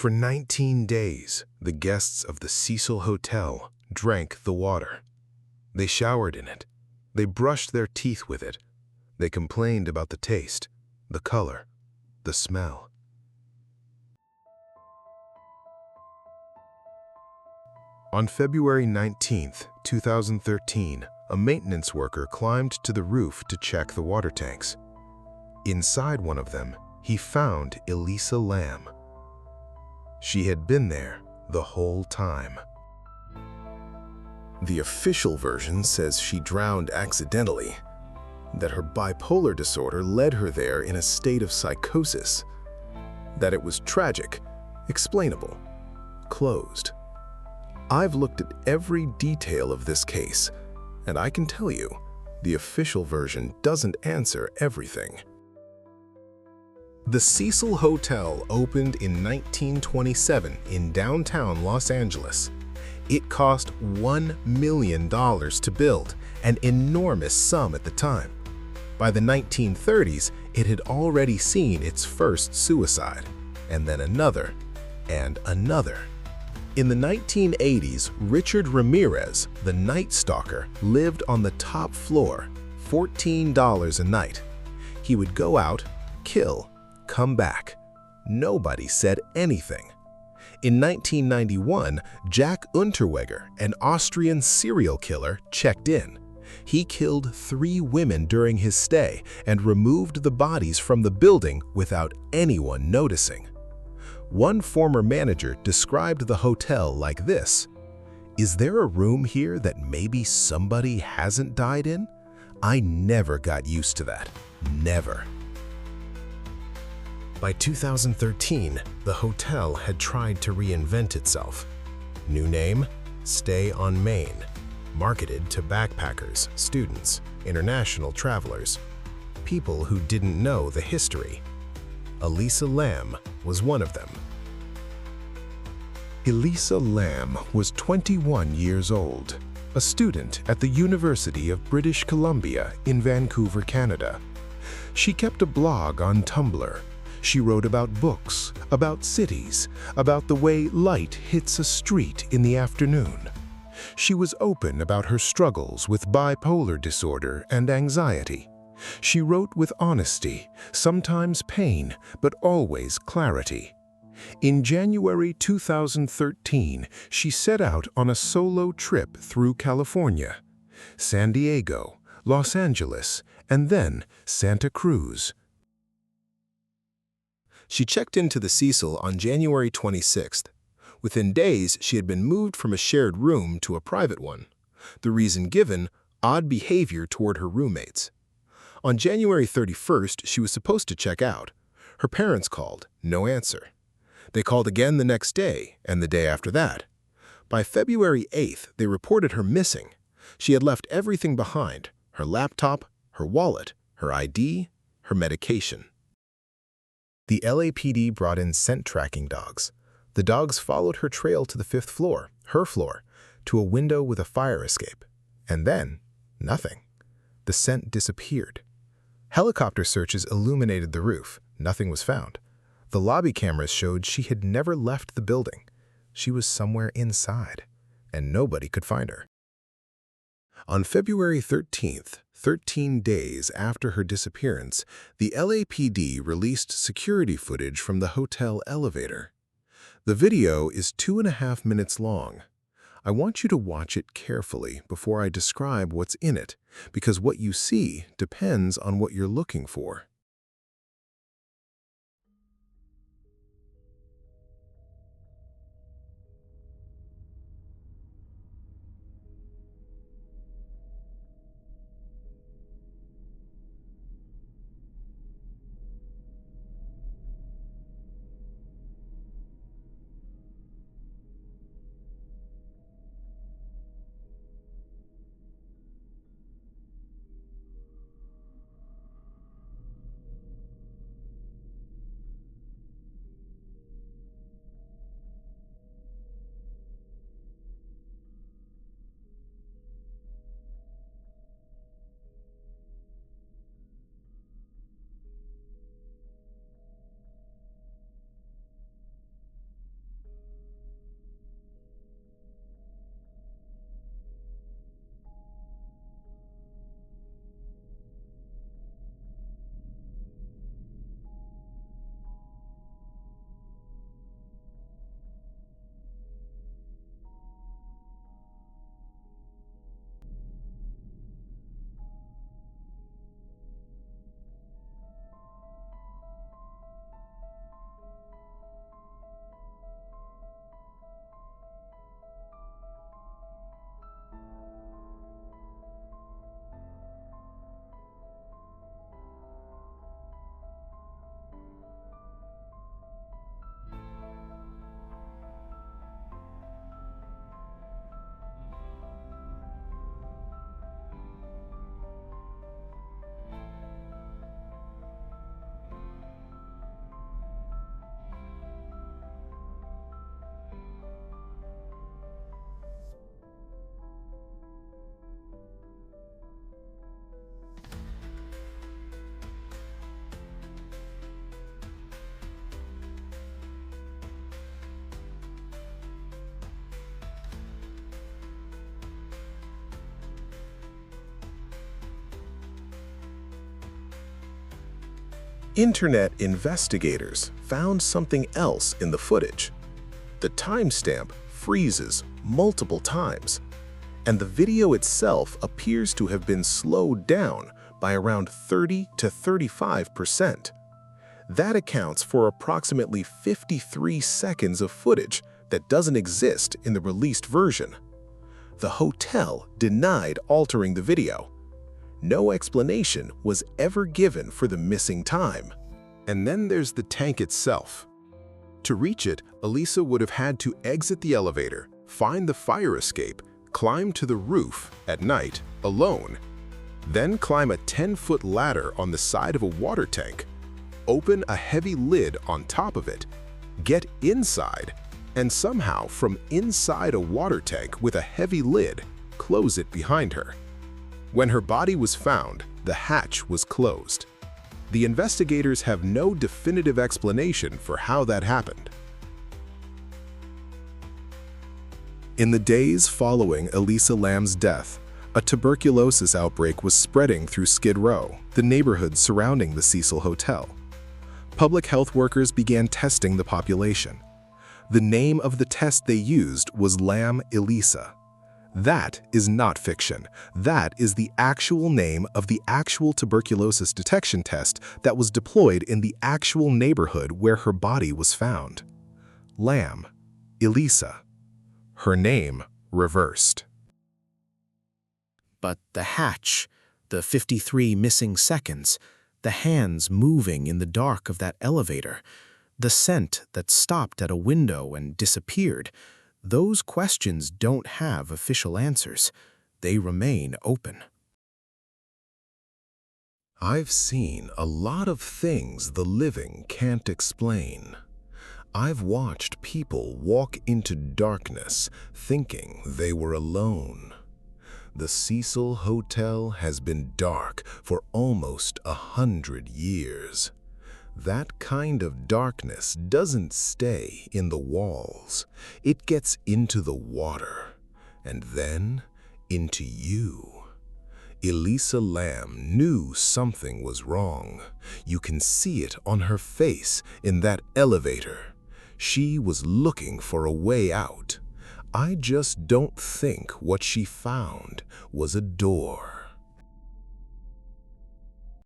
For 19 days, the guests of the Cecil Hotel drank the water. They showered in it. They brushed their teeth with it. They complained about the taste, the color, the smell. On February 19, 2013, a maintenance worker climbed to the roof to check the water tanks. Inside one of them, he found Elisa Lam. She had been there the whole time. The official version says she drowned accidentally, that her bipolar disorder led her there in a state of psychosis, that it was tragic, explainable, closed. I've looked at every detail of this case, and I can tell you, the official version doesn't answer everything. The Cecil Hotel opened in 1927 in downtown Los Angeles. It cost $1 million to build, an enormous sum at the time. By the 1930s, it had already seen its first suicide, and then another, and another. In the 1980s, Richard Ramirez, the Night Stalker, lived on the top floor, $14 a night. He would go out, kill, come back. Nobody said anything. In 1991, Jack Unterweger, an Austrian serial killer, checked in. He killed 3 women during his stay and removed the bodies from the building without anyone noticing. One former manager described the hotel like this: "Is there a room here that maybe somebody hasn't died in? I never got used to that. Never." By 2013, the hotel had tried to reinvent itself. New name, Stay on Main, marketed to backpackers, students, international travelers, people who didn't know the history. Elisa Lam was one of them. Elisa Lam was 21 years old, a student at the University of British Columbia in Vancouver, Canada. She kept a blog on Tumblr. She wrote about books, about cities, about the way light hits a street in the afternoon. She was open about her struggles with bipolar disorder and anxiety. She wrote with honesty, sometimes pain, but always clarity. In January 2013, she set out on a solo trip through California, San Diego, Los Angeles, and then Santa Cruz. She checked into the Cecil on January 26th. Within days, she had been moved from a shared room to a private one. The reason given, odd behavior toward her roommates. On January 31st, she was supposed to check out. Her parents called, no answer. They called again the next day and the day after that. By February 8th, they reported her missing. She had left everything behind: her laptop, her wallet, her ID, her medication. The LAPD brought in scent tracking dogs. The dogs followed her trail to the 5th floor, her floor, to a window with a fire escape. And then, nothing. The scent disappeared. Helicopter searches illuminated the roof. Nothing was found. The lobby cameras showed she had never left the building. She was somewhere inside, and nobody could find her. On February 13th, 13 days after her disappearance, the LAPD released security footage from the hotel elevator. The video is 2.5 minutes long. I want you to watch it carefully before I describe what's in it, because what you see depends on what you're looking for. Internet investigators found something else in the footage. The timestamp freezes multiple times, and the video itself appears to have been slowed down by around 30 to 35%. That accounts for approximately 53 seconds of footage that doesn't exist in the released version. The hotel denied altering the video. No explanation was ever given for the missing time. And then there's the tank itself. To reach it, Elisa would have had to exit the elevator, find the fire escape, climb to the roof at night alone, then climb a 10-foot ladder on the side of a water tank, open a heavy lid on top of it, get inside, and somehow from inside a water tank with a heavy lid, close it behind her. When her body was found, the hatch was closed. The investigators have no definitive explanation for how that happened. In the days following Elisa Lam's death, a tuberculosis outbreak was spreading through Skid Row, the neighborhood surrounding the Cecil Hotel. Public health workers began testing the population. The name of the test they used was Lam Elisa. That is not fiction. That is the actual name of the actual tuberculosis detection test that was deployed in the actual neighborhood where her body was found. Lam Elisa. Her name reversed. But the hatch, the 53 missing seconds, the hands moving in the dark of that elevator, the scent that stopped at a window and disappeared, those questions don't have official answers. They remain open. I've seen a lot of things the living can't explain. I've watched people walk into darkness thinking they were alone. The Cecil Hotel has been dark for almost 100 years. That kind of darkness doesn't stay in the walls. It gets into the water, and then into you. Elisa Lam knew something was wrong. You can see it on her face in that elevator. She was looking for a way out. I just don't think what she found was a door.